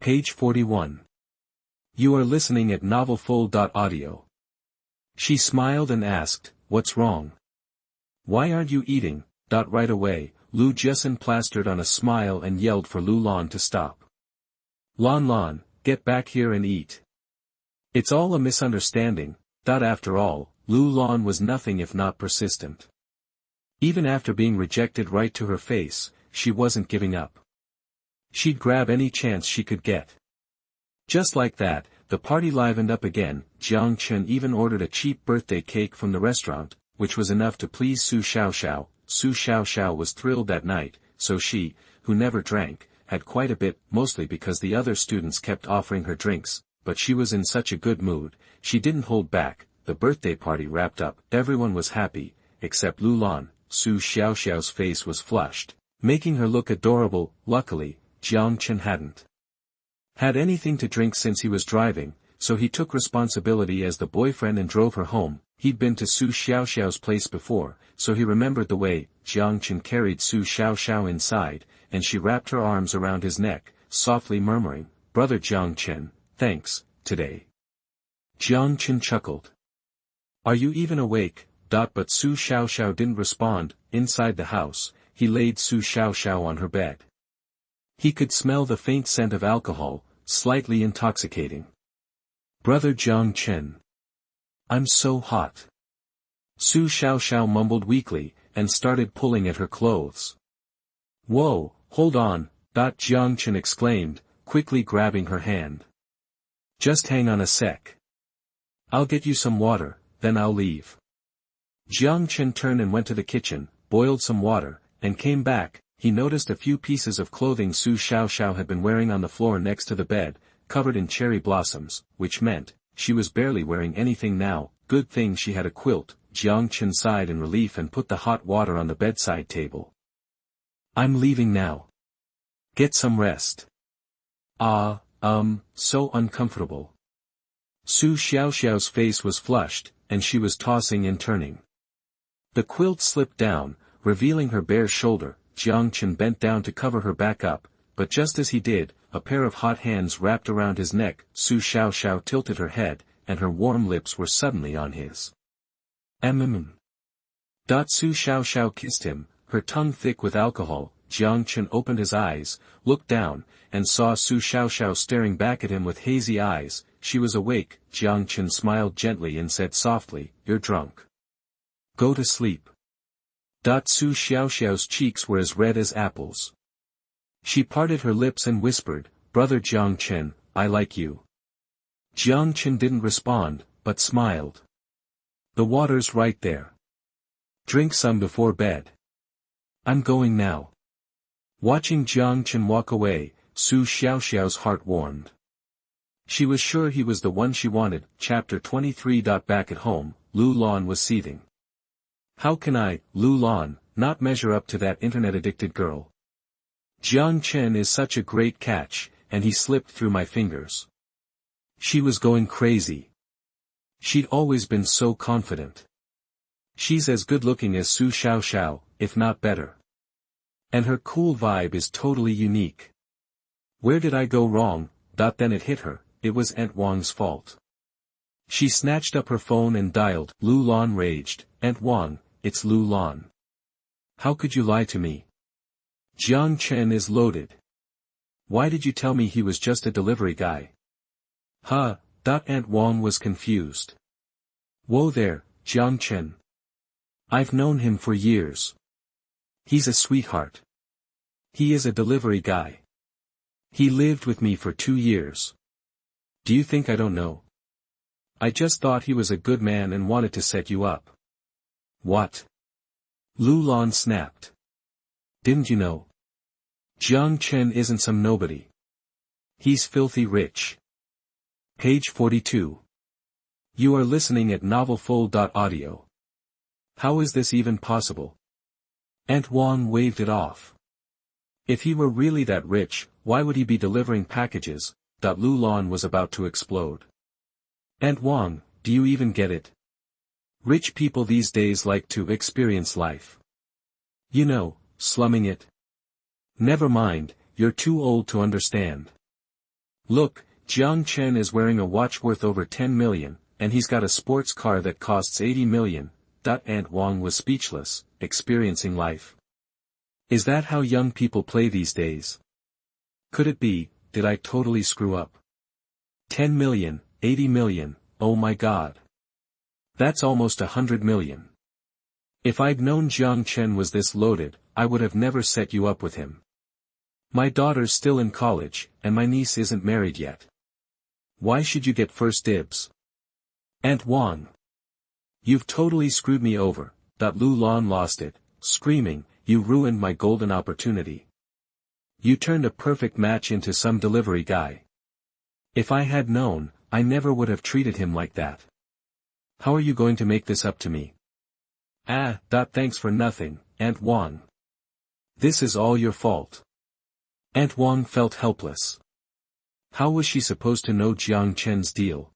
Page 41. You are listening at novelfull.audio. She smiled and asked, "What's wrong? Why aren't you eating?" Right away, Lu Jiasen plastered on a smile and yelled for Lu Lan to stop. Lan, get back here and eat. It's all a misunderstanding. After all, Lu Lan was nothing if not persistent. Even after being rejected right to her face, she wasn't giving up. She'd grab any chance she could get. Just like that, the party livened up again. Jiang Chen even ordered a cheap birthday cake from the restaurant, which was enough to please Su Xiaoxiao. Su Xiaoxiao was thrilled that night, so she, who never drank, had quite a bit, mostly because the other students kept offering her drinks, but she was in such a good mood, she didn't hold back. The birthday party wrapped up, everyone was happy, except Lu Lan. Su Xiaoxiao's face was flushed, making her look adorable. Luckily, Jiang Chen hadn't had anything to drink since he was driving, so he took responsibility as the boyfriend and drove her home. He'd been to Su Xiaoxiao's place before, so he remembered the way. Jiang Chen carried Su Xiaoxiao inside, and she wrapped her arms around his neck, softly murmuring, "Brother Jiang Chen, thanks, today." Jiang Chen chuckled. "Are you even awake?" But Su Xiaoxiao didn't respond. Inside the house, he laid Su Xiaoxiao on her bed. He could smell the faint scent of alcohol, slightly intoxicating. "Brother Jiang Chen. I'm so hot." Su Xiaoxiao mumbled weakly, and started pulling at her clothes. "Whoa, hold on," Jiang Chen exclaimed, quickly grabbing her hand. "Just hang on a sec. I'll get you some water, then I'll leave." Jiang Chen turned and went to the kitchen, boiled some water, and came back. He noticed a few pieces of clothing Su Xiaoxiao had been wearing on the floor next to the bed, covered in cherry blossoms, which meant she was barely wearing anything now. Good thing she had a quilt. Jiang Chen sighed in relief and put the hot water on the bedside table. "I'm leaving now. Get some rest." So uncomfortable." Su Xiaoxiao's face was flushed, and she was tossing and turning. The quilt slipped down, revealing her bare shoulder. Jiang Chen bent down to cover her back up, but just as he did, a pair of hot hands wrapped around his neck. Su Xiaoxiao tilted her head, and her warm lips were suddenly on his. Su Xiaoxiao kissed him, her tongue thick with alcohol. Jiang Chen opened his eyes, looked down, and saw Su Xiaoxiao staring back at him with hazy eyes. She was awake. Jiang Chen smiled gently and said softly, "You're drunk. Go to sleep." Su Xiaoxiao's cheeks were as red as apples. She parted her lips and whispered, "Brother Jiang Chen, I like you." Jiang Chen didn't respond, but smiled. "The water's right there. Drink some before bed. I'm going now." Watching Jiang Chen walk away, Su Xiaoxiao's heart warmed. She was sure he was the one she wanted. Chapter 23. Back at home, Lu Lan was seething. "How can I, Lu Lan, not measure up to that internet-addicted girl? Jiang Chen is such a great catch, and he slipped through my fingers. She was going crazy. She'd always been so confident. She's as good-looking as Su Xiaoxiao, if not better. And her cool vibe is totally unique. Where did I go wrong?" Then it hit her, it was Aunt Wang's fault. She snatched up her phone and dialed. Lu Lan raged, "Aunt Wang, it's Lu Lan. How could you lie to me? Jiang Chen is loaded. Why did you tell me he was just a delivery guy?" Aunt Wang was confused. "Whoa there, Jiang Chen. I've known him for years. He's a sweetheart. He is a delivery guy. He lived with me for 2 years. Do you think I don't know? I just thought he was a good man and wanted to set you up." "What?" Lu Lan snapped. "Didn't you know? Jiang Chen isn't some nobody. He's filthy rich." Page 42. You are listening at novelfull.audio. How is this even possible? Aunt Wang waved it off. If he were really that rich, why would he be delivering packages? Lu Lan was about to explode. "Aunt Wang, do you even get it? Rich people these days like to experience life. You know, slumming it. Never mind, you're too old to understand." Look, Jiang Chen is wearing a watch worth over 10 million, and he's got a sports car that costs 80 million. Aunt Wang was speechless, experiencing life. Is that how young people play these days? Could it be, did I totally screw up? 10 million, 80 million, oh my god. That's almost 100 million. If I'd known Jiang Chen was this loaded, I would have never set you up with him. My daughter's still in college, and my niece isn't married yet. Why should you get first dibs? Aunt Wang. You've totally screwed me over. Lu Lan lost it, screaming, you ruined my golden opportunity. You turned a perfect match into some delivery guy. If I had known, I never would have treated him like that. How are you going to make this up to me? Thanks for nothing, Aunt Wang. This is all your fault. Aunt Wang felt helpless. How was she supposed to know Jiang Chen's deal?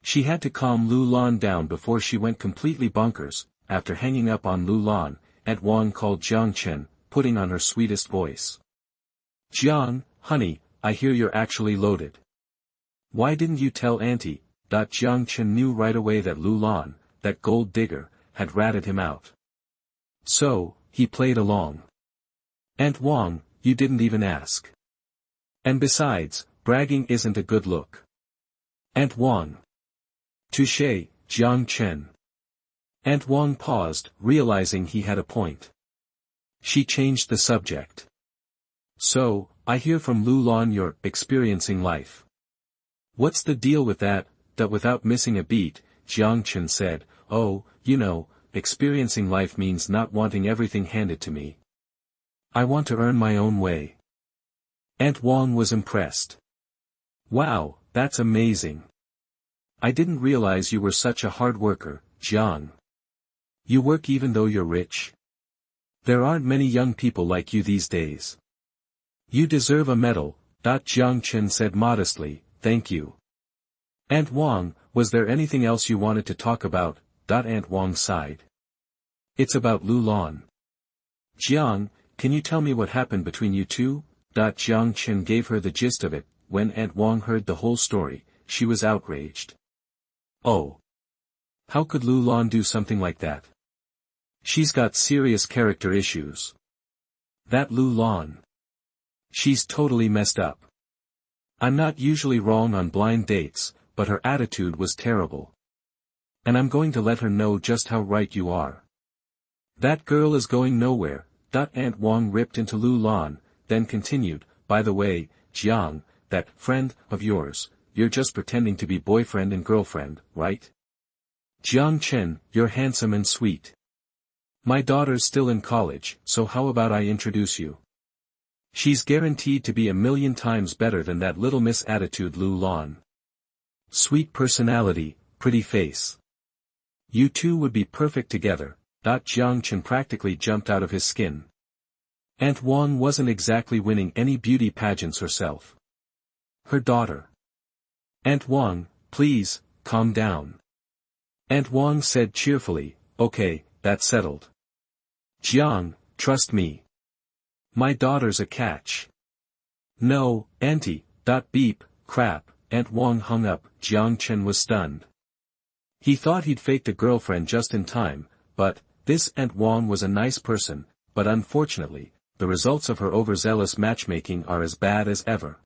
She had to calm Lu Lan down before she went completely bonkers. After hanging up on Lu Lan, Aunt Wang called Jiang Chen, putting on her sweetest voice. Jiang, honey, I hear you're actually loaded. Why didn't you tell Auntie? Jiang Chen knew right away that Lu Lan, that gold digger, had ratted him out. So, he played along. Aunt Wang, you didn't even ask. And besides, bragging isn't a good look. Aunt Wang. Touché, Jiang Chen. Aunt Wang paused, realizing he had a point. She changed the subject. So, I hear from Lu Lan you're experiencing life. What's the deal with that? Without missing a beat, Jiang Chen said, oh, you know, experiencing life means not wanting everything handed to me. I want to earn my own way. Aunt Wang was impressed. Wow, that's amazing. I didn't realize you were such a hard worker, Jiang. You work even though you're rich? There aren't many young people like you these days. You deserve a medal. Jiang Chen said modestly, thank you. Aunt Wang, was there anything else you wanted to talk about? Aunt Wang sighed. It's about Lu Lan. Jiang, can you tell me what happened between you two? Jiang Chen gave her the gist of it. When Aunt Wang heard the whole story, she was outraged. Oh. How could Lu Lan do something like that? She's got serious character issues. That Lu Lan. She's totally messed up. I'm not usually wrong on blind dates, but her attitude was terrible. And I'm going to let her know just how right you are. That girl is going nowhere. Aunt Wang ripped into Lu Lan, then continued, by the way, Jiang, that friend of yours, you're just pretending to be boyfriend and girlfriend, right? Jiang Chen, you're handsome and sweet. My daughter's still in college, so how about I introduce you? She's guaranteed to be 1,000,000 times better than that little miss attitude Lu Lan. Sweet personality, pretty face. You two would be perfect together. Jiang Chen practically jumped out of his skin. Aunt Wang wasn't exactly winning any beauty pageants herself. Her daughter. Aunt Wang, please, calm down. Aunt Wang said cheerfully, okay, that's settled. Jiang, trust me. My daughter's a catch. No, Auntie. Beep, crap. Aunt Wang hung up. Jiang Chen was stunned. He thought he'd faked a girlfriend just in time, but, this Aunt Wang was a nice person, but unfortunately, the results of her overzealous matchmaking are as bad as ever.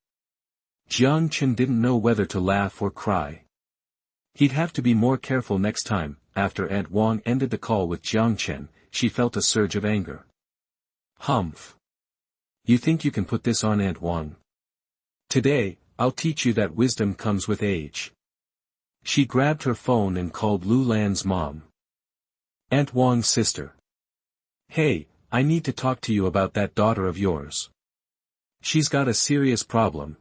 Jiang Chen didn't know whether to laugh or cry. He'd have to be more careful next time. After Aunt Wang ended the call with Jiang Chen, she felt a surge of anger. Humph. You think you can put this on Aunt Wang? Today, I'll teach you that wisdom comes with age. She grabbed her phone and called Lu Lan's mom. Aunt Wang's sister. Hey, I need to talk to you about that daughter of yours. She's got a serious problem.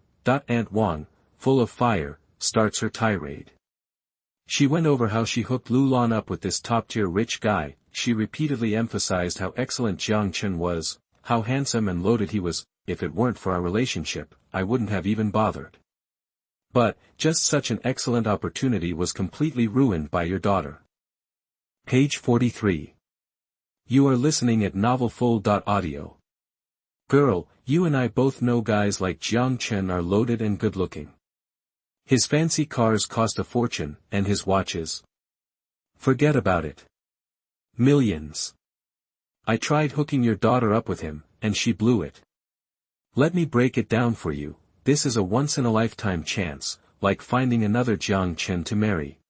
Aunt Wang, full of fire, starts her tirade. She went over how she hooked Lu Lan up with this top-tier rich guy. She repeatedly emphasized how excellent Jiang Chen was, how handsome and loaded he was. If it weren't for our relationship, I wouldn't have even bothered. But, just such an excellent opportunity was completely ruined by your daughter. Page 43. You are listening at novelfull.audio. Girl, you and I both know guys like Jiang Chen are loaded and good-looking. His fancy cars cost a fortune, and his watches. Forget about it. Millions. I tried hooking your daughter up with him, and she blew it. Let me break it down for you, this is a once-in-a-lifetime chance, like finding another Jiang Chen to marry.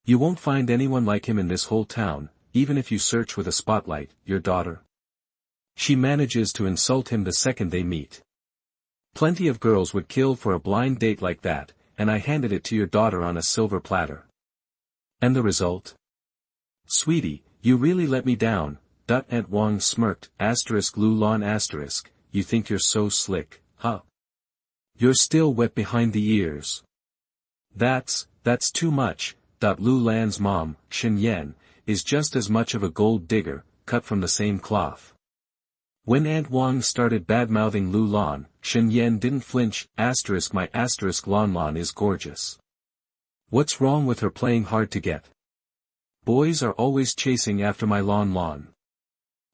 You won't find anyone like him in this whole town, even if you search with a spotlight, your daughter. She manages to insult him the second they meet. Plenty of girls would kill for a blind date like that, and I handed it to your daughter on a silver platter. And the result? Sweetie, you really let me down. Aunt Wang smirked, Lu Lan *, you think you're so slick, huh? You're still wet behind the ears. That's too much. Lu Lan's mom, Shen Yan, is just as much of a gold digger, cut from the same cloth. When Aunt Wang started bad-mouthing Lu Lan, Shen Yan didn't flinch, my Lan is gorgeous. What's wrong with her playing hard to get? Boys are always chasing after my Lan.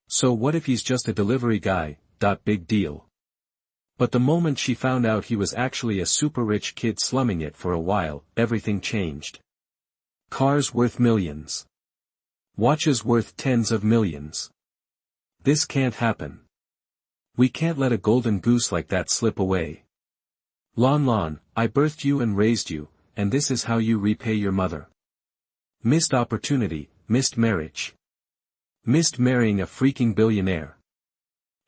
So what if he's just a delivery guy, big deal. But the moment she found out he was actually a super rich kid slumming it for a while, everything changed. Cars worth millions. Watches worth tens of millions. This can't happen. We can't let a golden goose like that slip away. Lan, I birthed you and raised you, and this is how you repay your mother. Missed opportunity, missed marriage. Missed marrying a freaking billionaire.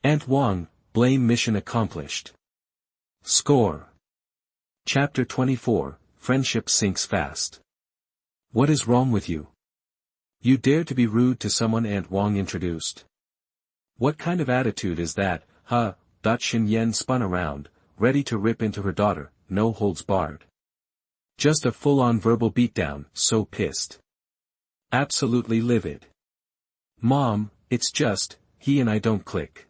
Aunt Wang, blame mission accomplished. Score. Chapter 24, Friendship sinks fast. What is wrong with you? You dare to be rude to someone Aunt Wang introduced. What kind of attitude is that, huh? Shen Yan spun around, ready to rip into her daughter, no holds barred. Just a full-on verbal beatdown, so pissed. Absolutely livid. Mom, it's just, he and I don't click.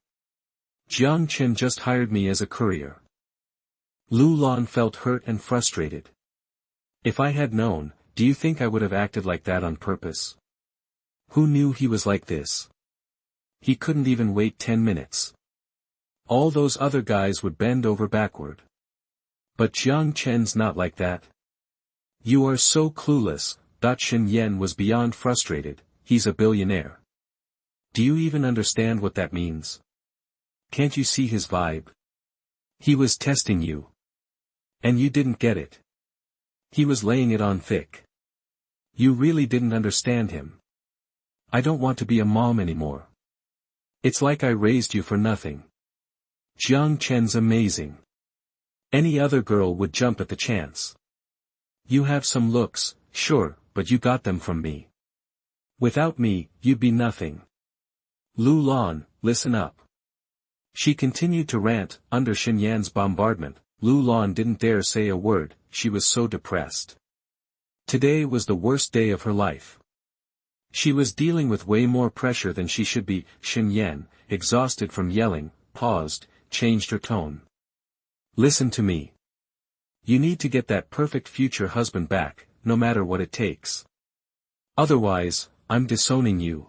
Jiang Chen just hired me as a courier. Lu Lan felt hurt and frustrated. If I had known, do you think I would have acted like that on purpose? Who knew he was like this? He couldn't even wait 10 minutes. All those other guys would bend over backward. But Jiang Chen's not like that. You are so clueless, Shen Yan was beyond frustrated, he's a billionaire. Do you even understand what that means? Can't you see his vibe? He was testing you. And you didn't get it. He was laying it on thick. You really didn't understand him. I don't want to be a mom anymore. It's like I raised you for nothing. Jiang Chen's amazing. Any other girl would jump at the chance. You have some looks, sure, but you got them from me. Without me, you'd be nothing. Lu Lan, listen up. She continued to rant, under Shen Yan's bombardment. Lu Lan didn't dare say a word, she was so depressed. Today was the worst day of her life. She was dealing with way more pressure than she should be. Shen Yan, exhausted from yelling, paused, changed her tone. Listen to me. You need to get that perfect future husband back, no matter what it takes. Otherwise, I'm disowning you.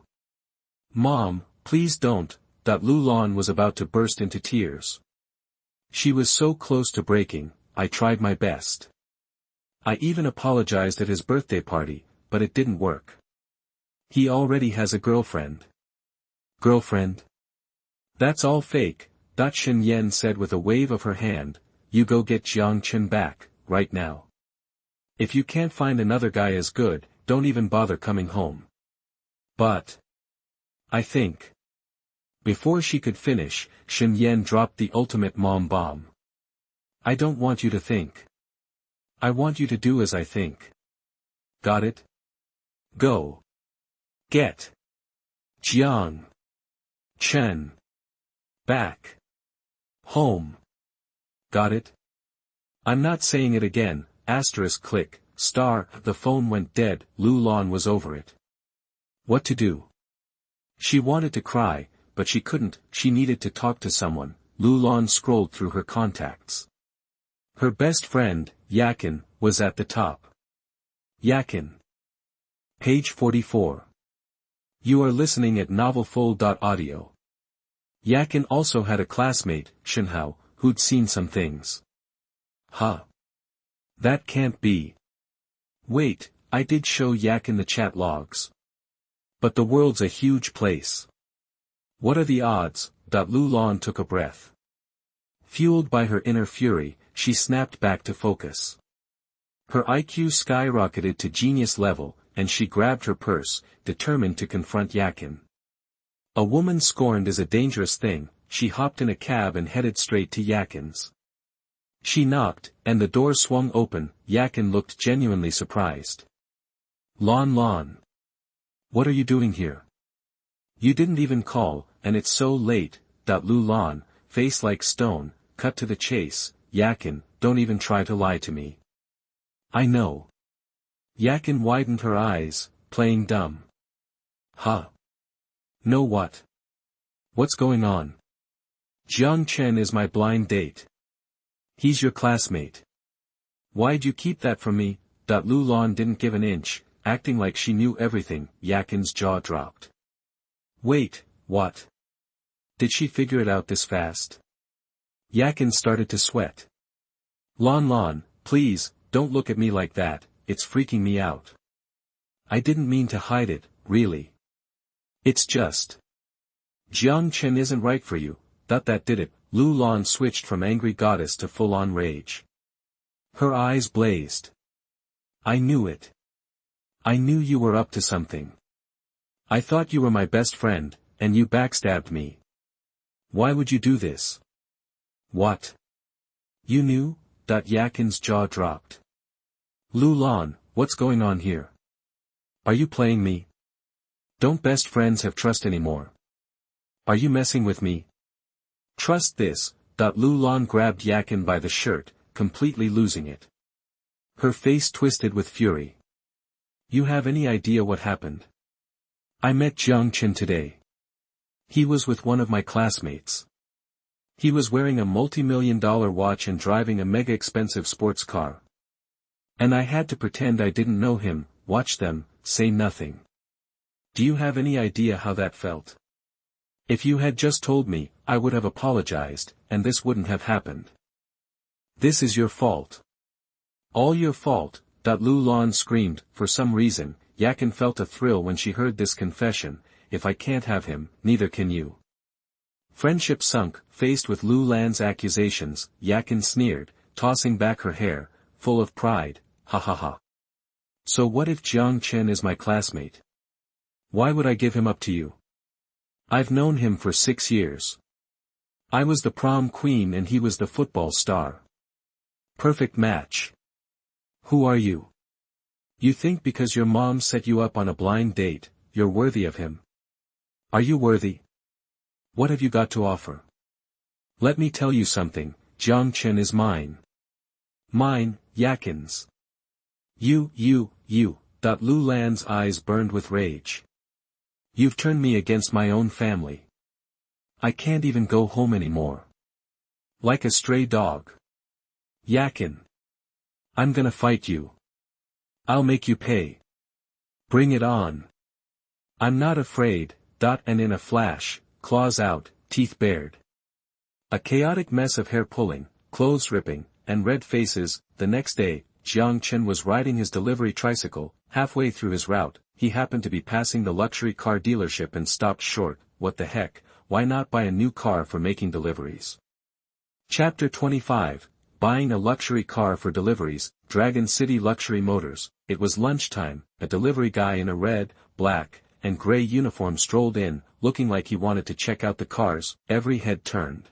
Mom, please don't. Lu Lan was about to burst into tears. She was so close to breaking. I tried my best. I even apologized at his birthday party, but it didn't work. He already has a girlfriend. Girlfriend? That's all fake, Shen Yan said with a wave of her hand. You go get Jiang Chen back, right now. If you can't find another guy as good, don't even bother coming home. But I think. Before she could finish, Shen Yan dropped the ultimate mom bomb. I don't want you to think. I want you to do as I think. Got it? Go. Get Jiang Chen back home. Got it? I'm not saying it again, click, the phone went dead. Lu Lan was over it. What to do? She wanted to cry, but she couldn't, she needed to talk to someone. Lu Lan scrolled through her contacts. Her best friend, Yakin, was at the top. Yakin. Page 44. You are listening at novelfull.audio. Yakin also had a classmate, Shenhao, who'd seen some things. Huh. That can't be. Wait, I did show Yakin the chat logs. But the world's a huge place. What are the odds? Lu Lan took a breath. Fueled by her inner fury, she snapped back to focus. Her IQ skyrocketed to genius level, and she grabbed her purse, determined to confront Yakin. A woman scorned is a dangerous thing. She hopped in a cab and headed straight to Yakin's. She knocked, and the door swung open. Yakin looked genuinely surprised. Lan. What are you doing here? You didn't even call, and it's so late. Lu Lan, face like stone, cut to the chase. Yakin, don't even try to lie to me. I know. Yakin widened her eyes, playing dumb. Huh? Know what? What's going on? Jiang Chen is my blind date. He's your classmate. Why'd you keep that from me? Lu Lan didn't give an inch, acting like she knew everything. Yakin's jaw dropped. Wait, what? Did she figure it out this fast? Yakin started to sweat. Lan, please, don't look at me like that, it's freaking me out. I didn't mean to hide it, really. It's just. Jiang Chen isn't right for you. That did it. Lu Lan switched from angry goddess to full-on rage. Her eyes blazed. I knew it. I knew you were up to something. I thought you were my best friend, and you backstabbed me. Why would you do this? What? You knew? Yakin's jaw dropped. Lu Lan, what's going on here? Are you playing me? Don't best friends have trust anymore? Are you messing with me? Trust this. Lu Lan grabbed Yakin by the shirt, completely losing it. Her face twisted with fury. You have any idea what happened? I met Jiang Chen today. He was with one of my classmates. He was wearing a multi-million-dollar watch and driving a mega-expensive sports car. And I had to pretend I didn't know him, watch them, say nothing. Do you have any idea how that felt? If you had just told me, I would have apologized, and this wouldn't have happened. This is your fault. All your fault. Lu Lan screamed. For some reason, Yakin felt a thrill when she heard this confession. If I can't have him, neither can you. Friendship sunk, faced with Lu Lan's accusations. Yakin sneered, tossing back her hair, full of pride. Ha ha ha. So what if Jiang Chen is my classmate? Why would I give him up to you? I've known him for 6 years. I was the prom queen and he was the football star. Perfect match. Who are you? You think because your mom set you up on a blind date, you're worthy of him? Are you worthy? What have you got to offer? Let me tell you something, Jiang Chen is mine. Mine, Yakin's. You. Lu Lan's eyes burned with rage. You've turned me against my own family. I can't even go home anymore. Like a stray dog. Yakin. I'm gonna fight you. I'll make you pay. Bring it on. I'm not afraid. And in a flash, claws out, teeth bared. A chaotic mess of hair pulling, clothes ripping, and red faces. The next day, Jiang Chen was riding his delivery tricycle. Halfway through his route, he happened to be passing the luxury car dealership and stopped short. What the heck, why not buy a new car for making deliveries? Chapter 25, Buying a luxury car for deliveries. Dragon City Luxury Motors. It was lunchtime. A delivery guy in a red, black, and gray uniform strolled in, looking like he wanted to check out the cars. Every head turned.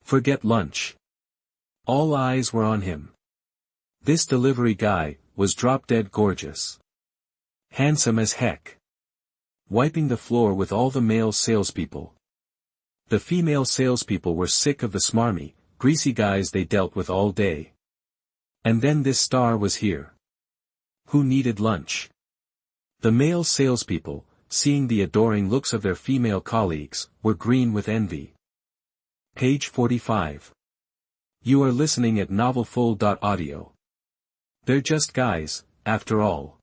Forget lunch. All eyes were on him. This delivery guy was drop-dead gorgeous. Handsome as heck. Wiping the floor with all the male salespeople. The female salespeople were sick of the smarmy, greasy guys they dealt with all day. And then this star was here. Who needed lunch? The male salespeople, seeing the adoring looks of their female colleagues, were green with envy. Page 45. You are listening at novelfull.audio. They're just guys, after all.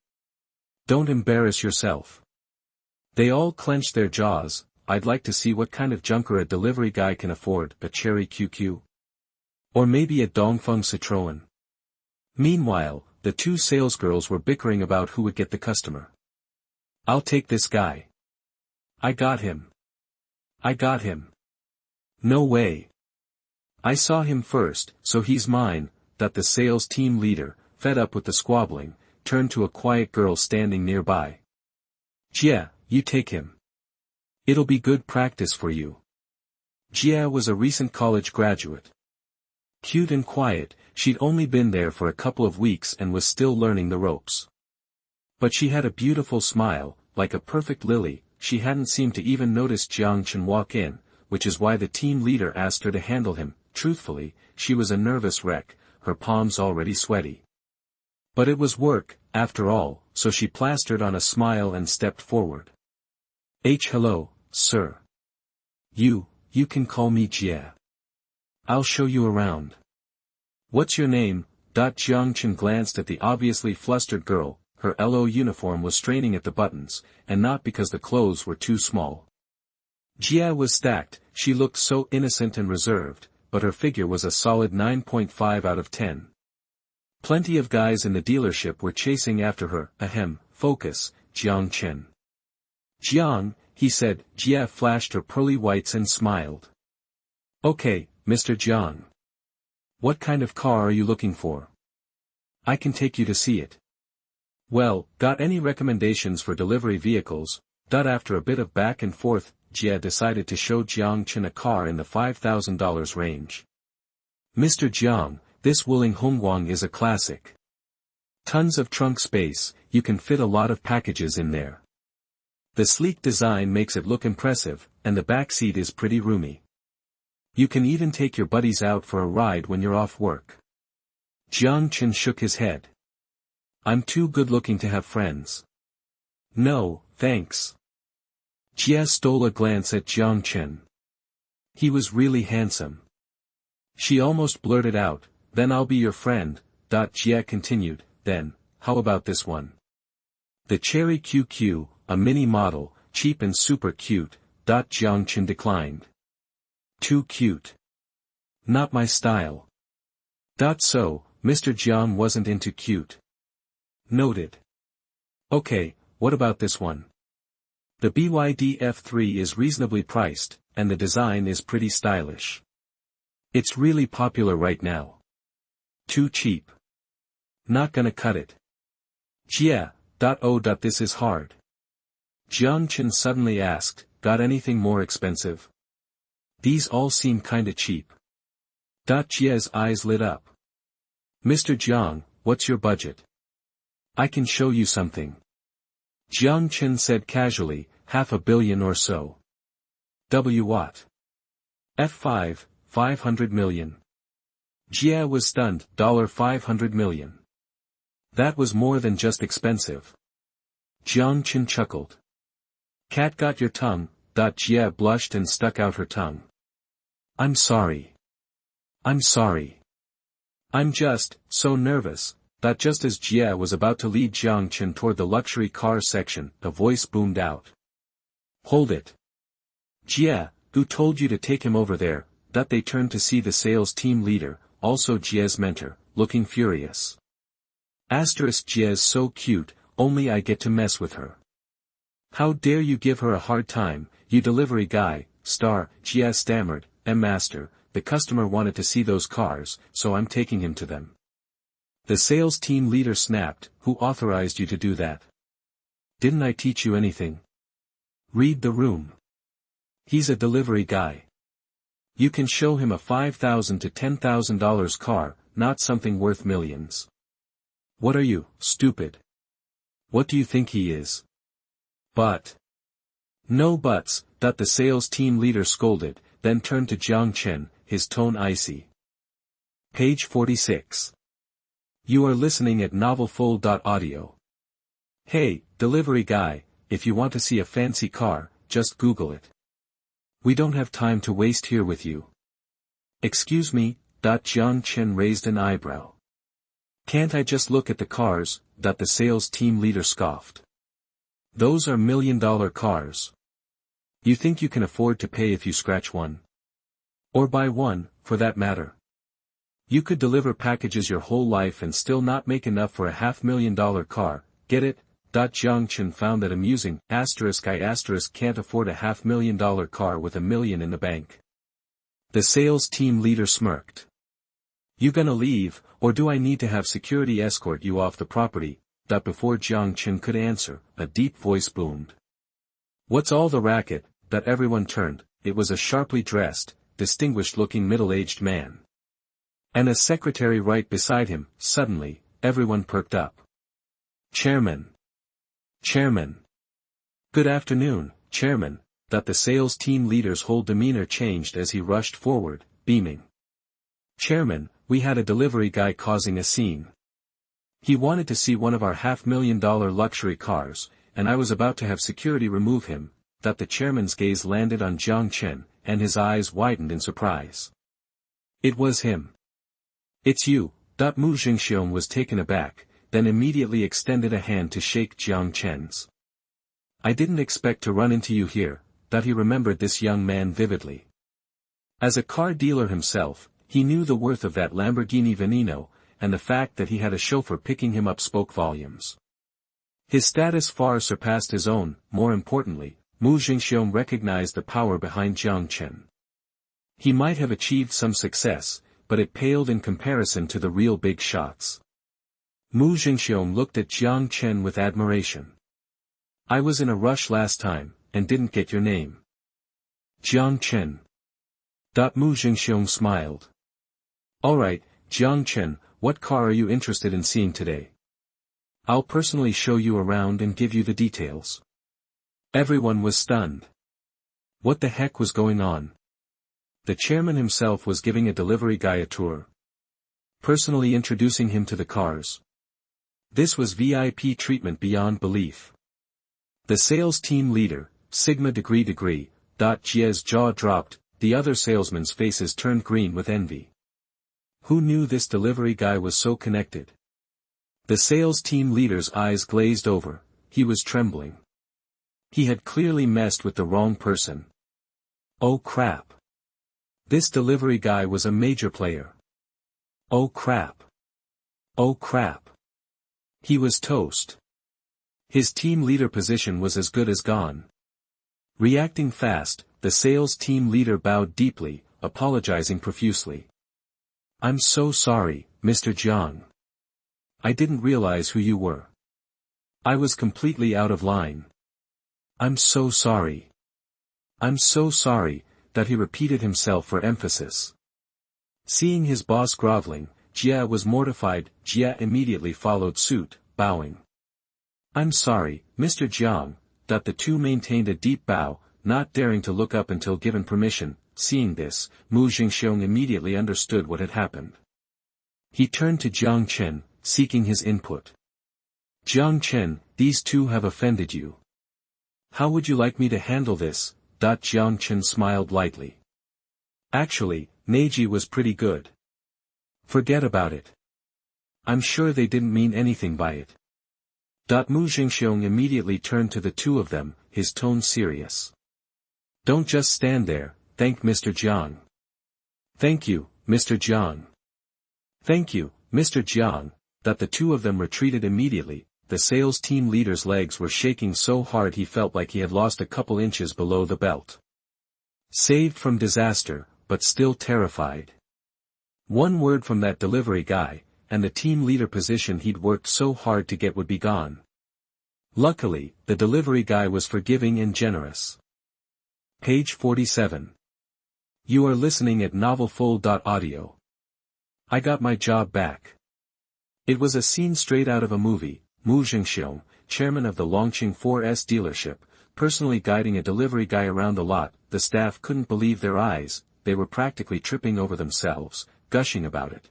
Don't embarrass yourself. They all clenched their jaws. I'd like to see what kind of junker a delivery guy can afford, a Cherry QQ. Or maybe a Dongfeng Citroën. Meanwhile, the two salesgirls were bickering about who would get the customer. I'll take this guy. I got him. I got him. No way. I saw him first, so he's mine, that the sales team leader, fed up with the squabbling, turned to a quiet girl standing nearby. Jia, you take him. It'll be good practice for you. Jia was a recent college graduate. Cute and quiet, she'd only been there for a couple of weeks and was still learning the ropes. But she had a beautiful smile, like a perfect lily. She hadn't seemed to even notice Jiang Chen walk in, which is why the team leader asked her to handle him. Truthfully, she was a nervous wreck, her palms already sweaty. But it was work, after all, so she plastered on a smile and stepped forward. Hello, sir. You can call me Jia. I'll show you around. What's your name? Jiang Chen glanced at the obviously flustered girl. Her LO uniform was straining at the buttons, and not because the clothes were too small. Jia was stacked, she looked so innocent and reserved, but her figure was a solid 9.5 out of 10. Plenty of guys in the dealership were chasing after her. Focus, Jiang Chen. Jiang, he said. Jia flashed her pearly whites and smiled. Okay, Mr. Jiang. What kind of car are you looking for? I can take you to see it. Well, got any recommendations for delivery vehicles? After a bit of back and forth, Jia decided to show Jiang Chen a car in the $5,000 range. Mr. Jiang, this Wuling Hongguang is a classic. Tons of trunk space, you can fit a lot of packages in there. The sleek design makes it look impressive, and the back seat is pretty roomy. You can even take your buddies out for a ride when you're off work. Jiang Chen shook his head. I'm too good-looking to have friends. No, thanks. Jia stole a glance at Jiang Chen. He was really handsome. She almost blurted out, then I'll be your friend. Jia continued, then, how about this one? The Cherry QQ, a mini model, cheap and super cute. Jiang Chen declined. Too cute. Not my style. So, Mr. Jiang wasn't into cute. Noted. Okay, what about this one? The BYD F3 is reasonably priced, and the design is pretty stylish. It's really popular right now. Too cheap. Not gonna cut it. Jia, this is hard. Jiang Chen suddenly asked, got anything more expensive? These all seem kinda cheap. Jia's eyes lit up. Mr. Jiang, what's your budget? I can show you something. Jiang Chen said casually, $500 million or so. What? F5, 500 million. Jia was stunned. $500 million. That was more than just expensive. Jiang Chen chuckled. Cat got your tongue. Jia blushed and stuck out her tongue. I'm sorry. I'm sorry. I'm just so nervous. Just as Jia was about to lead Jiang Chen toward the luxury car section, a voice boomed out. Hold it. Jia, who told you to take him over there? They turned to see the sales team leader, also Jia's mentor, looking furious. Jia's so cute, only I get to mess with her. How dare you give her a hard time, you delivery guy, Jia stammered, master, the customer wanted to see those cars, so I'm taking him to them. The sales team leader snapped, who authorized you to do that? Didn't I teach you anything? Read the room. He's a delivery guy. You can show him a $5,000 to $10,000 car, not something worth millions. What are you, stupid? What do you think he is? But. No buts, the sales team leader scolded, then turned to Jiang Chen, his tone icy. Page 46. You are listening at novelfull.audio. Hey, delivery guy, if you want to see a fancy car, just Google it. We don't have time to waste here with you. Excuse me, Jiang Chen raised an eyebrow. Can't I just look at the cars? The sales team leader scoffed. Those are $1 million cars. You think you can afford to pay if you scratch one? Or buy one, for that matter. You could deliver packages your whole life and still not make enough for a $500,000 car, get it? Jiang Chen found that amusing. I can't afford a $500,000 car with $1 million in the bank. The sales team leader smirked. You gonna leave, or do I need to have security escort you off the property? Before Jiang Chen could answer, a deep voice boomed. What's all the racket? Everyone turned. It was a sharply dressed, distinguished-looking middle-aged man. And a secretary right beside him. Suddenly, everyone perked up. Chairman. Chairman. Good afternoon, Chairman. The sales team leader's whole demeanor changed as he rushed forward, beaming. Chairman, we had a delivery guy causing a scene. He wanted to see one of our $500,000 luxury cars, and I was about to have security remove him. The chairman's gaze landed on Jiang Chen, and his eyes widened in surprise. It was him. It's you. Mu Jingxiong was taken aback, then immediately extended a hand to shake Jiang Chen's. I didn't expect to run into you here. He remembered this young man vividly. As a car dealer himself, he knew the worth of that Lamborghini Veneno, and the fact that he had a chauffeur picking him up spoke volumes. His status far surpassed his own. More importantly, Mu Jingxiong recognized the power behind Jiang Chen. He might have achieved some success, but it paled in comparison to the real big shots. Mu Jingxiong looked at Jiang Chen with admiration. I was in a rush last time, and didn't get your name. Jiang Chen. Mu Jingxiong smiled. Alright, Jiang Chen, what car are you interested in seeing today? I'll personally show you around and give you the details. Everyone was stunned. What the heck was going on? The chairman himself was giving a delivery guy a tour. Personally introducing him to the cars. This was VIP treatment beyond belief. The sales team leader, Sigma degree, Jia's jaw dropped, the other salesmen's faces turned green with envy. Who knew this delivery guy was so connected? The sales team leader's eyes glazed over, he was trembling. He had clearly messed with the wrong person. Oh crap. This delivery guy was a major player. Oh crap. Oh crap. He was toast. His team leader position was as good as gone. Reacting fast, the sales team leader bowed deeply, apologizing profusely. I'm so sorry, Mr. Jiang. I didn't realize who you were. I was completely out of line. I'm so sorry. I'm so sorry, he repeated himself for emphasis. Seeing his boss groveling, Jia was mortified. Jia immediately followed suit, bowing. I'm sorry, Mr. Jiang. The two maintained a deep bow, not daring to look up until given permission. Seeing this, Mu Jingxiong immediately understood what had happened. He turned to Jiang Chen, seeking his input. Jiang Chen, these two have offended you. How would you like me to handle this? Jiang Chen smiled lightly. Actually, Neji was pretty good. Forget about it. I'm sure they didn't mean anything by it. Mu Jingxiong immediately turned to the two of them, his tone serious. Don't just stand there, thank Mr. Jiang. Thank you, Mr. Jiang. Thank you, Mr. Jiang. The two of them retreated immediately. The sales team leader's legs were shaking so hard he felt like he had lost a couple inches below the belt. Saved from disaster, but still terrified. One word from that delivery guy, and the team leader position he'd worked so hard to get would be gone. Luckily, the delivery guy was forgiving and generous. Page 47. You are listening at novelfull.audio. I got my job back. It was a scene straight out of a movie. Mu Jingxiong, chairman of the Longqing 4S dealership, personally guiding a delivery guy around the lot. The staff couldn't believe their eyes, they were practically tripping over themselves, gushing about it.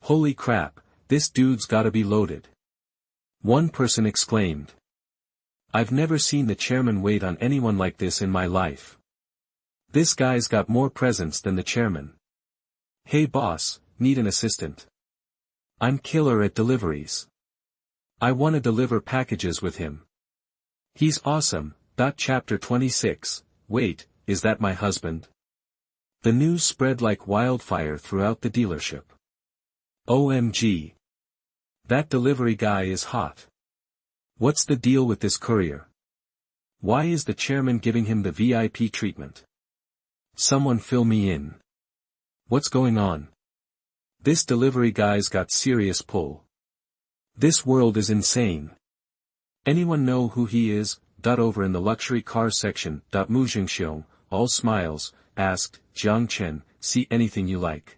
Holy crap, this dude's gotta be loaded. One person exclaimed. I've never seen the chairman wait on anyone like this in my life. This guy's got more presence than the chairman. Hey boss, need an assistant. I'm killer at deliveries. I wanna deliver packages with him. He's awesome. Chapter 26, wait, is that my husband? The news spread like wildfire throughout the dealership. OMG. That delivery guy is hot. What's the deal with this courier? Why is the chairman giving him the VIP treatment? Someone fill me in. What's going on? This delivery guy's got serious pull. This world is insane. Anyone know who he is? Over in the luxury car section. Mu Jingxiong, all smiles, asked, Jiang Chen, see anything you like.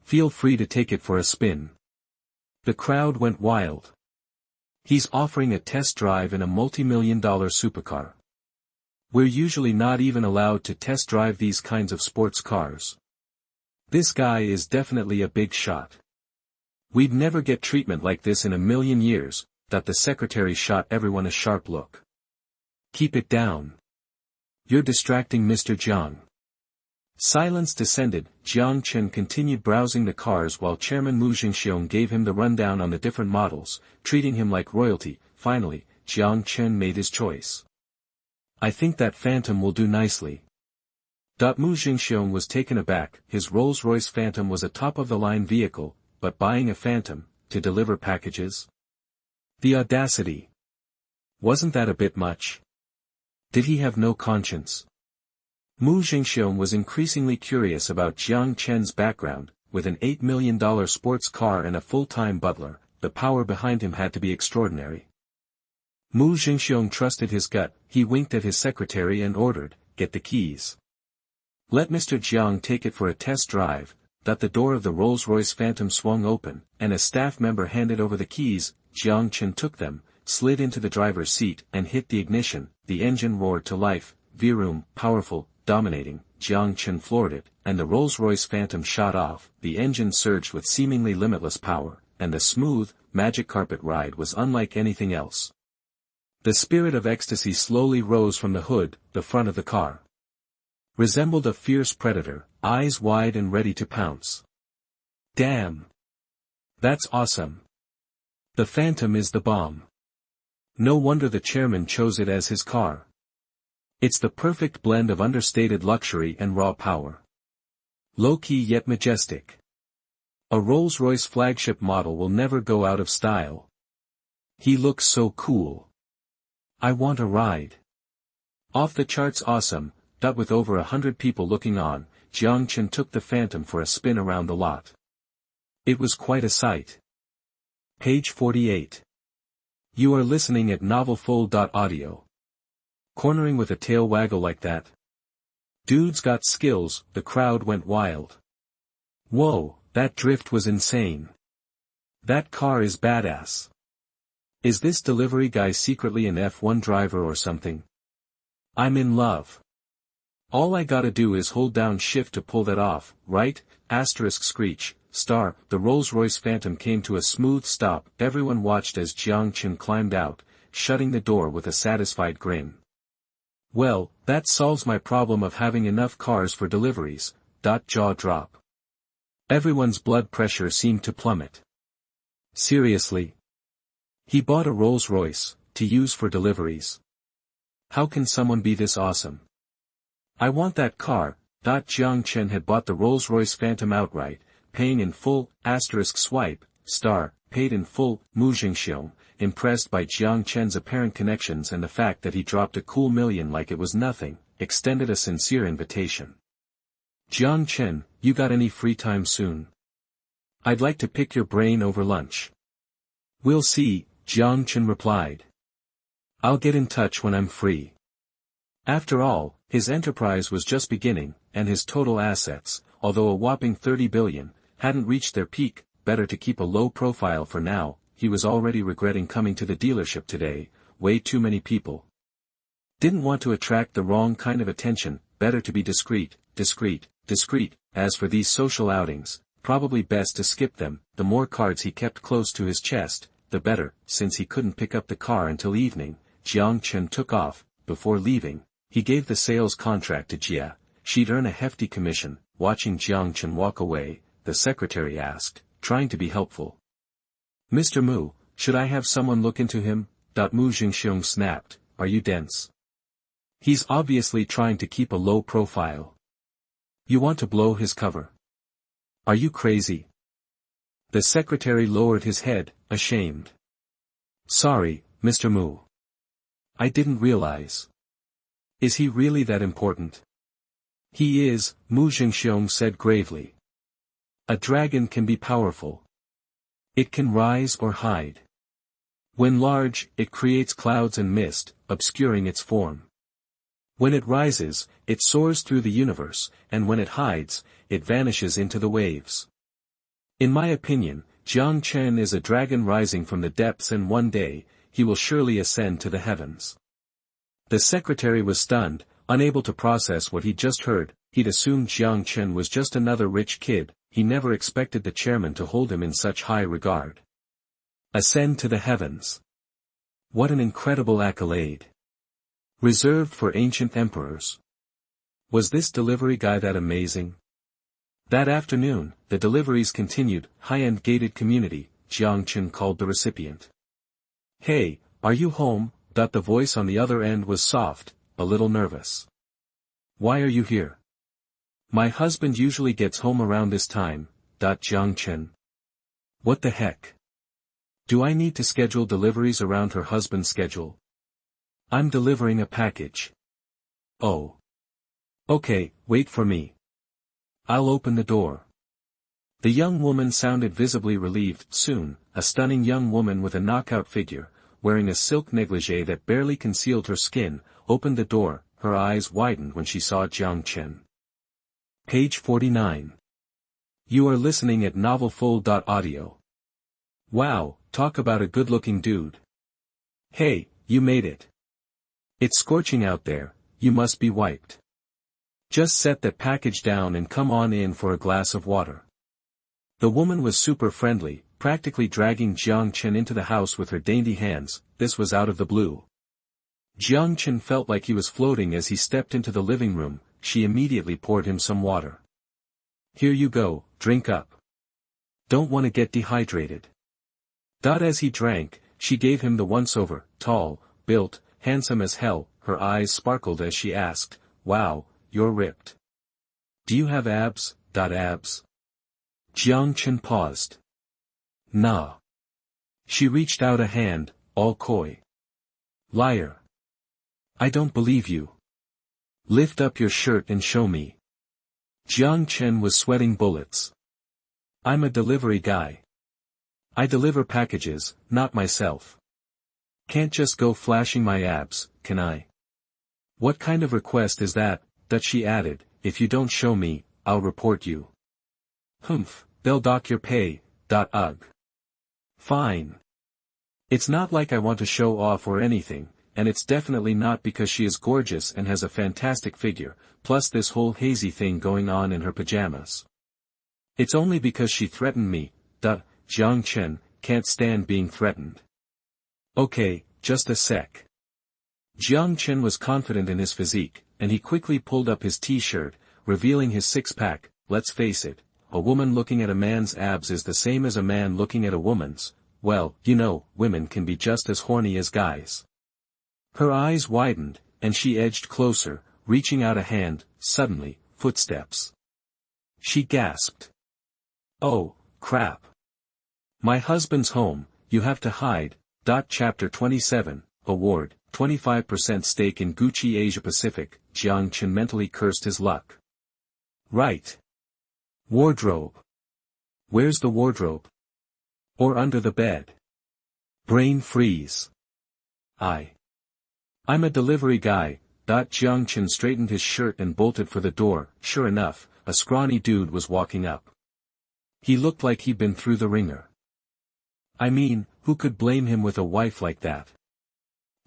Feel free to take it for a spin. The crowd went wild. He's offering a test drive in a multi-million-dollar supercar. We're usually not even allowed to test drive these kinds of sports cars. This guy is definitely a big shot. We'd never get treatment like this in a million years. The secretary shot everyone a sharp look. Keep it down. You're distracting Mr. Jiang. Silence descended. Jiang Chen continued browsing the cars while Chairman Mu Jingxiong gave him the rundown on the different models, treating him like royalty. Finally, Jiang Chen made his choice. I think that Phantom will do nicely. Mu Jingxiong was taken aback. His Rolls-Royce Phantom was a top-of-the-line vehicle, but buying a Phantom, to deliver packages? The audacity. Wasn't that a bit much? Did he have no conscience? Mu Jingxiong was increasingly curious about Jiang Chen's background. With an $8 million sports car and a full-time butler, the power behind him had to be extraordinary. Mu Jingxiong trusted his gut. He winked at his secretary and ordered, get the keys. Let Mr. Jiang take it for a test drive. The door of the Rolls-Royce Phantom swung open, and a staff member handed over the keys. Jiang Chen took them, slid into the driver's seat and hit the ignition. The engine roared to life, vroom, powerful, dominating. Jiang Chen floored it, and the Rolls-Royce Phantom shot off. The engine surged with seemingly limitless power, and the smooth, magic carpet ride was unlike anything else. The spirit of ecstasy slowly rose from the hood. The front of the car resembled a fierce predator, eyes wide and ready to pounce. Damn! That's awesome! The Phantom is the bomb. No wonder the chairman chose it as his car. It's the perfect blend of understated luxury and raw power. Low-key yet majestic. A Rolls-Royce flagship model will never go out of style. He looks so cool. I want a ride. Off the charts awesome. With over 100 people looking on, Jiang Chen took the Phantom for a spin around the lot. It was quite a sight. Page 48. You are listening at novelfull.audio. Cornering with a tail waggle like that. Dude's got skills. The crowd went wild. Whoa, that drift was insane. That car is badass. Is this delivery guy secretly an F1 driver or something? I'm in love. All I gotta do is hold down shift to pull that off, right? Screech, star. The Rolls-Royce Phantom came to a smooth stop. Everyone watched as Jiang Chen climbed out, shutting the door with a satisfied grin. Well, that solves my problem of having enough cars for deliveries. Jaw drop. Everyone's blood pressure seemed to plummet. Seriously? He bought a Rolls-Royce, to use for deliveries. How can someone be this awesome? I want that car. Jiang Chen had bought the Rolls-Royce Phantom outright, paying in full, swipe, star, paid in full. Mu Jingxiong, impressed by Jiang Chen's apparent connections and the fact that he dropped a cool million like it was nothing, extended a sincere invitation. Jiang Chen, you got any free time soon? I'd like to pick your brain over lunch. We'll see, Jiang Chen replied. I'll get in touch when I'm free. After all, his enterprise was just beginning, and his total assets, although a whopping 30 billion, hadn't reached their peak. Better to keep a low profile for now. He was already regretting coming to the dealership today. Way too many people. Didn't want to attract the wrong kind of attention. Better to be discreet. As for these social outings, probably best to skip them. The more cards he kept close to his chest, the better. Since he couldn't pick up the car until evening, Jiang Chen took off. Before leaving, he gave the sales contract to Jia. She'd earn a hefty commission. Watching Jiang Chen walk away, the secretary asked, trying to be helpful. Mr. Mu, should I have someone look into him? Mu Jingxiong snapped, are you dense? He's obviously trying to keep a low profile. You want to blow his cover? Are you crazy? The secretary lowered his head, ashamed. Sorry, Mr. Mu. I didn't realize. Is he really that important? He is, Mu Jingxiong said gravely. A dragon can be powerful. It can rise or hide. When large, it creates clouds and mist, obscuring its form. When it rises, it soars through the universe, and when it hides, it vanishes into the waves. In my opinion, Jiang Chen is a dragon rising from the depths, and one day, he will surely ascend to the heavens. The secretary was stunned, unable to process what he'd just heard. He'd assumed Jiang Chen was just another rich kid. He never expected the chairman to hold him in such high regard. Ascend to the heavens. What an incredible accolade. Reserved for ancient emperors. Was this delivery guy that amazing? That afternoon, the deliveries continued. High-end gated community, Jiang Chen called the recipient. Hey, are you home? The voice on the other end was soft, a little nervous. Why are you here? My husband usually gets home around this time, Jiang Chen. What the heck? Do I need to schedule deliveries around her husband's schedule? I'm delivering a package. Oh. Okay, wait for me. I'll open the door. The young woman sounded visibly relieved. Soon, a stunning young woman with a knockout figure, wearing a silk negligee that barely concealed her skin, opened the door. Her eyes widened when she saw Jiang Chen. Page 49. You are listening at novelfull.audio. Wow, talk about a good-looking dude. Hey, you made it. It's scorching out there, you must be wiped. Just set that package down and come on in for a glass of water. The woman was super friendly, practically dragging Jiang Chen into the house with her dainty hands. This was out of the blue. Jiang Chen felt like he was floating as he stepped into the living room. She immediately poured him some water. Here you go, drink up. Don't want to get dehydrated. As he drank, she gave him the once-over, tall, built, handsome as hell. Her eyes sparkled as she asked, wow, you're ripped. Do you have abs? Abs? Jiang Chen paused. Nah. She reached out a hand, all coy. Liar. I don't believe you. Lift up your shirt and show me. Jiang Chen was sweating bullets. I'm a delivery guy. I deliver packages, not myself. Can't just go flashing my abs, can I? What kind of request is that? She added, if you don't show me, I'll report you. Humph, they'll dock your pay. Ugh. Fine. It's not like I want to show off or anything, and it's definitely not because she is gorgeous and has a fantastic figure, plus this whole hazy thing going on in her pajamas. It's only because she threatened me. Jiang Chen can't stand being threatened. Okay, just a sec. Jiang Chen was confident in his physique, and he quickly pulled up his t-shirt, revealing his six-pack. Let's face it, a woman looking at a man's abs is the same as a man looking at a woman's. Well, you know, women can be just as horny as guys. Her eyes widened, and she edged closer, reaching out a hand. Suddenly, footsteps. She gasped. Oh, crap. My husband's home, you have to hide. Chapter 27, Award, 25% stake in Gucci Asia Pacific. Jiang Chen mentally cursed his luck. Right. Wardrobe. Where's the wardrobe? Or under the bed? Brain freeze. I'm a delivery guy. Jiang Chen straightened his shirt and bolted for the door. Sure enough, a scrawny dude was walking up. He looked like he'd been through the ringer. I mean, who could blame him with a wife like that?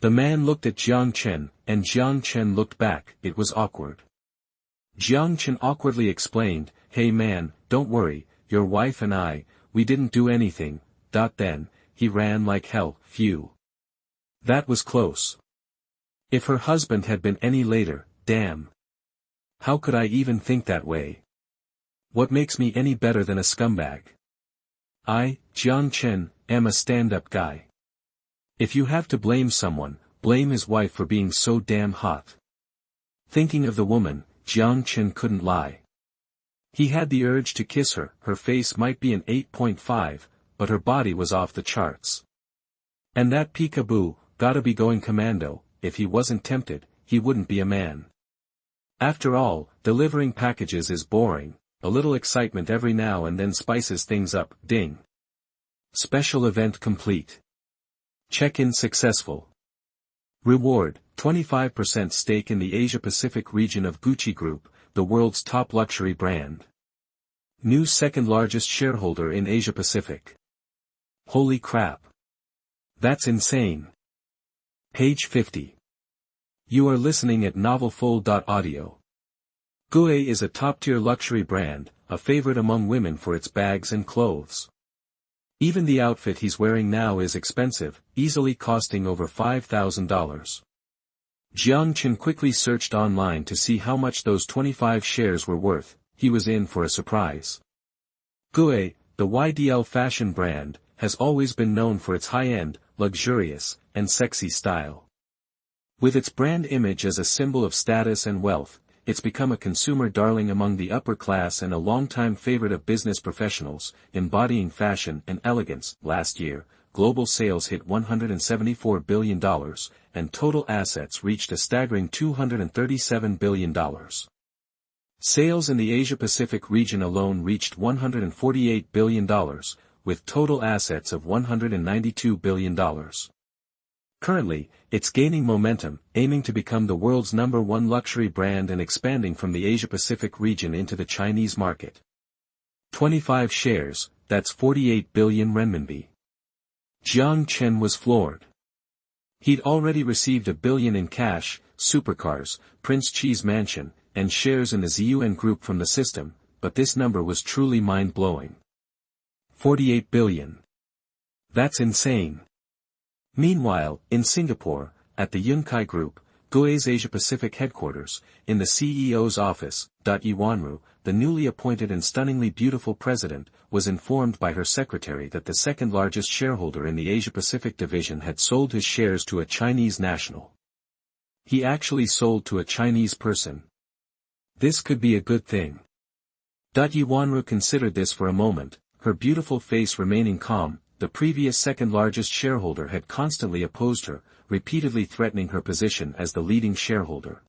The man looked at Jiang Chen, and Jiang Chen looked back. It was awkward. Jiang Chen awkwardly explained, hey man, don't worry, your wife and I, we didn't do anything. Then, he ran like hell. Phew. That was close. If her husband had been any later, damn. How could I even think that way? What makes me any better than a scumbag? I, Jiang Chen, am a stand-up guy. If you have to blame someone, blame his wife for being so damn hot. Thinking of the woman, Jiang Chen couldn't lie. He had the urge to kiss her. Her face might be an 8.5, but her body was off the charts. And that peekaboo, gotta be going commando. If he wasn't tempted, he wouldn't be a man. After all, delivering packages is boring, a little excitement every now and then spices things up. Ding. Special event complete. Check-in successful. Reward, 25% stake in the Asia-Pacific region of Gucci Group, the world's top luxury brand. New second largest shareholder in Asia-Pacific. Holy crap. That's insane. Page 50. You are listening at novelfull.audio. Gucci is a top-tier luxury brand, a favorite among women for its bags and clothes. Even the outfit he's wearing now is expensive, easily costing over $5,000. Jiang Chen quickly searched online to see how much those 25 shares were worth. He was in for a surprise. Gucci, the YDL fashion brand, has always been known for its high-end, luxurious, and sexy style. With its brand image as a symbol of status and wealth, it's become a consumer darling among the upper class and a longtime favorite of business professionals, embodying fashion and elegance. Last year, global sales hit $174 billion, and total assets reached a staggering $237 billion. Sales in the Asia-Pacific region alone reached $148 billion, with total assets of $192 billion. Currently, it's gaining momentum, aiming to become the world's #1 luxury brand and expanding from the Asia-Pacific region into the Chinese market. 25 shares, that's 48 billion renminbi. Jiang Chen was floored. He'd already received $1 billion in cash, supercars, Prince Qi's mansion, and shares in the Ziyuan Group from the system, but this number was truly mind-blowing. 48 billion. That's insane. Meanwhile, in Singapore, at the Yunkai Group, Gucci's Asia-Pacific headquarters, in the CEO's office, Yuanru, the newly appointed and stunningly beautiful president, was informed by her secretary that the second-largest shareholder in the Asia-Pacific division had sold his shares to a Chinese national. He actually sold to a Chinese person. This could be a good thing. Yuanru considered this for a moment, her beautiful face remaining calm. The previous second-largest shareholder had constantly opposed her, repeatedly threatening her position as the leading shareholder.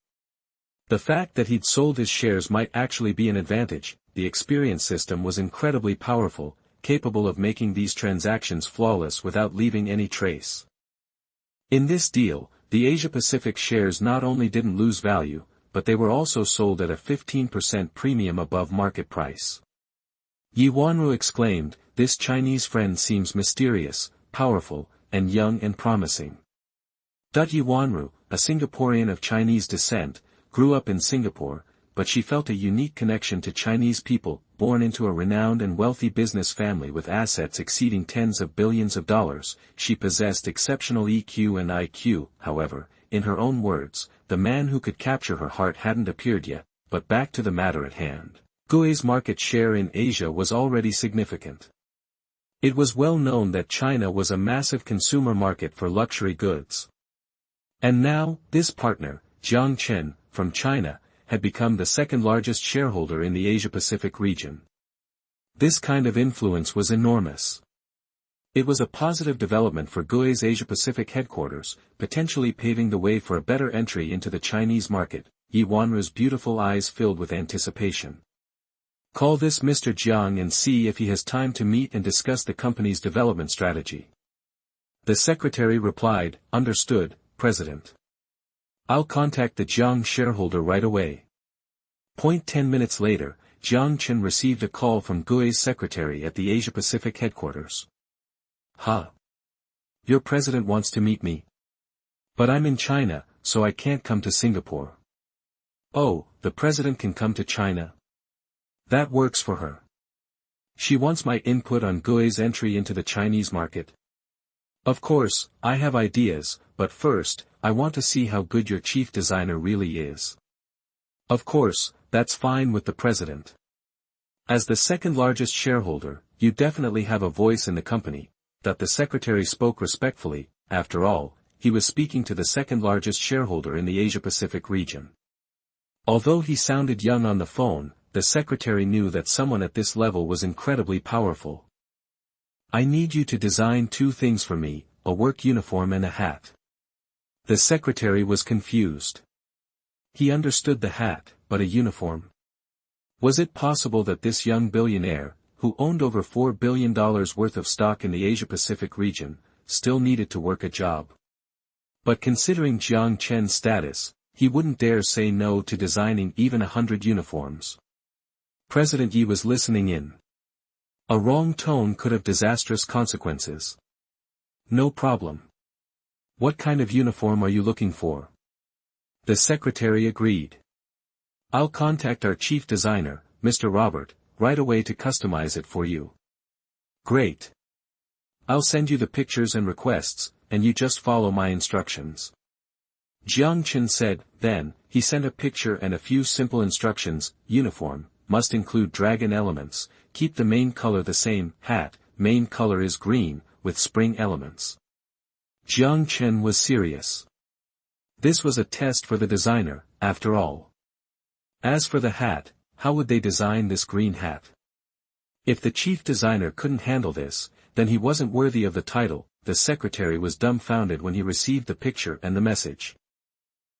The fact that he'd sold his shares might actually be an advantage. The experience system was incredibly powerful, capable of making these transactions flawless without leaving any trace. In this deal, the Asia-Pacific shares not only didn't lose value, but they were also sold at a 15% premium above market price. Yuanru exclaimed, "This Chinese friend seems mysterious, powerful, and young and promising." Yuanru, a Singaporean of Chinese descent, grew up in Singapore, but she felt a unique connection to Chinese people. Born into a renowned and wealthy business family with assets exceeding tens of billions of dollars, she possessed exceptional EQ and IQ. However, in her own words, the man who could capture her heart hadn't appeared yet. But back to the matter at hand. Gucci's market share in Asia was already significant. It was well known that China was a massive consumer market for luxury goods. And now, this partner, Jiang Chen, from China, had become the second-largest shareholder in the Asia-Pacific region. This kind of influence was enormous. It was a positive development for Gucci's Asia-Pacific headquarters, potentially paving the way for a better entry into the Chinese market. Yuanru's beautiful eyes filled with anticipation. "Call this Mr. Jiang and see if he has time to meet and discuss the company's development strategy." The secretary replied, "Understood, President. I'll contact the Jiang shareholder right away." 10 minutes later, Jiang Chen received a call from Gucci's secretary at the Asia-Pacific headquarters. "Huh? Your president wants to meet me. But I'm in China, so I can't come to Singapore." "Oh, the president can come to China. That works for her. She wants my input on Gucci's entry into the Chinese market." "Of course, I have ideas, but first, I want to see how good your chief designer really is." "Of course, that's fine with the president. As the second-largest shareholder, you definitely have a voice in the company." The secretary spoke respectfully. After all, he was speaking to the second-largest shareholder in the Asia-Pacific region. Although he sounded young on the phone, the secretary knew that someone at this level was incredibly powerful. I need you to design 2 things for me, a work uniform and a hat. The secretary was confused. He understood the hat, but a uniform? Was it possible that this young billionaire, who owned over $4 billion worth of stock in the Asia-Pacific region, still needed to work a job? But considering Jiang Chen's status, he wouldn't dare say no to designing even 100 uniforms. President Yi was listening in. A wrong tone could have disastrous consequences. No problem. What kind of uniform are you looking for? The secretary agreed. I'll contact our chief designer, Mr. Robert, right away to customize it for you. Great. I'll send you the pictures and requests, and you just follow my instructions. Jiang Chen said. Then, he sent a picture and a few simple instructions. Uniform, must include dragon elements, keep the main color the same. Hat, main color is green, with spring elements. Jiang Chen was serious. This was a test for the designer, after all. As for the hat, how would they design this green hat? If the chief designer couldn't handle this, then he wasn't worthy of the title. The secretary was dumbfounded when he received the picture and the message.